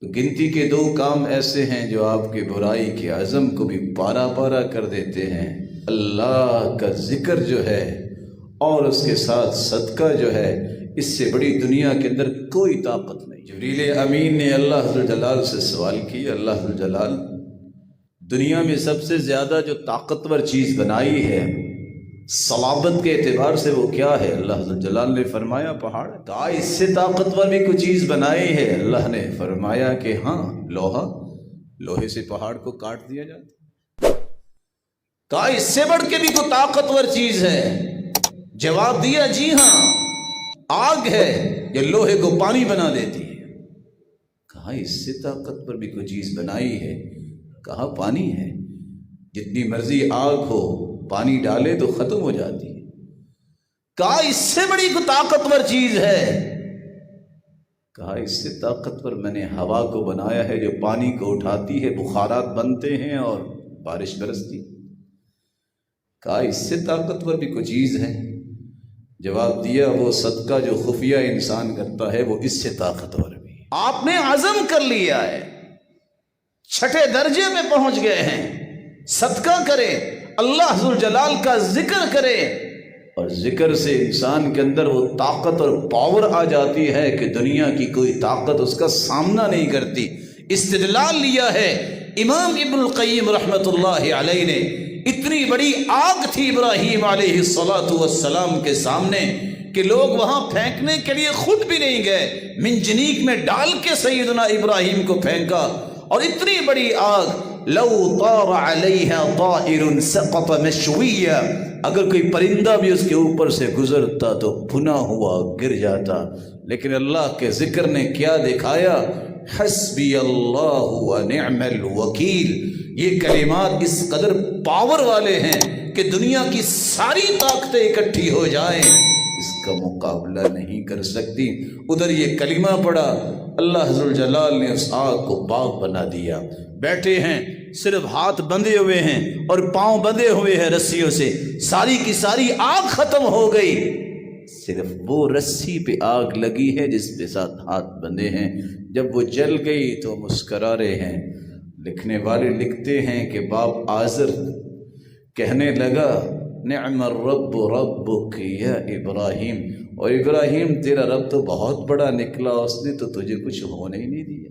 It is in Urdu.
تو گنتی کے دو کام ایسے ہیں جو آپ کی برائی کے عزم کو بھی پارا پارا کر دیتے ہیں، اللہ کا ذکر جو ہے اور اس کے ساتھ صدقہ جو ہے، اس سے بڑی دنیا کے اندر کوئی طاقت نہیں۔ جبریل امین نے اللہ ذوالجلال سے سوال کیا، اللہ ذوالجلال دنیا میں سب سے زیادہ جو طاقتور چیز بنائی ہے صلابت کے اعتبار سے وہ کیا ہے؟ اللہ ذوالجلال نے فرمایا پہاڑ۔ کہا اس سے طاقتور بھی کوئی چیز بنائی ہے؟ اللہ نے فرمایا کہ ہاں، لوہا، لوہے سے پہاڑ کو کاٹ دیا جاتا۔ کہا اس سے بڑھ کے بھی کوئی طاقتور چیز ہے؟ جواب دیا جی ہاں، آگ ہے، یہ لوہے کو پانی بنا دیتی ہے۔ کہا اس سے طاقتور بھی کوئی چیز بنائی ہے؟ کہا پانی ہے، جتنی مرضی آگ ہو پانی ڈالے تو ختم ہو جاتی ہے۔ کہا اس سے بڑی کوئی طاقتور چیز ہے؟ کہا اس سے طاقتور میں نے ہوا کو بنایا ہے جو پانی کو اٹھاتی ہے، بخارات بنتے ہیں اور بارش برستی۔ کہا اس سے طاقتور بھی کوئی چیز ہے؟ جواب دیا وہ صدقہ جو خفیہ انسان کرتا ہے وہ اس سے طاقتور بھی۔ آپ نے عزم کر لیا ہے، چھٹے درجے میں پہنچ گئے ہیں، صدقہ کرے، اللہ ذوالجلال کا ذکر کرے، اور ذکر سے انسان کے اندر وہ طاقت اور پاور آ جاتی ہے کہ دنیا کی کوئی طاقت اس کا سامنا نہیں کرتی۔ استدلال لیا ہے امام ابن القیم رحمۃ اللہ علیہ نے، اتنی بڑی آگ تھی ابراہیم علیہ السلام کے سامنے کہ لوگ وہاں پھینکنے کے لیے خود بھی نہیں گئے، منجنیق میں ڈال کے سیدنا ابراہیم کو پھینکا، اور اتنی بڑی آگ لو طار علیہا طائر سقط مشویا، اگر کوئی پرندہ بھی اس کے اوپر سے گزرتا تو بھنا ہوا گر جاتا، لیکن اللہ کے ذکر نے کیا دکھایا؟ حسبی اللہ ونعم الوکیل۔ یہ کلمات اس قدر پاور والے ہیں کہ دنیا کی ساری طاقتیں اکٹھی ہو جائیں اس کا مقابلہ نہیں کر سکتی۔ ادھر یہ کلمہ پڑا، اللہ ذوالجلال نے اس آگ کو باغ بنا دیا۔ بیٹھے ہیں، صرف ہاتھ بندھے ہوئے ہیں اور پاؤں بندھے ہوئے ہیں رسیوں سے، ساری کی ساری آگ ختم ہو گئی، صرف وہ رسی پہ آگ لگی ہے جس پہ ساتھ ہاتھ بندھے ہیں۔ جب وہ جل گئی تو مسکرا رہے ہیں۔ لکھنے والے لکھتے ہیں کہ باپ آزر کہنے لگا نعم الرب ربک یا ابراہیم، اور ابراہیم تیرا رب تو بہت بڑا نکلا، اس نے تو تجھے کچھ ہونے ہی نہیں دیا۔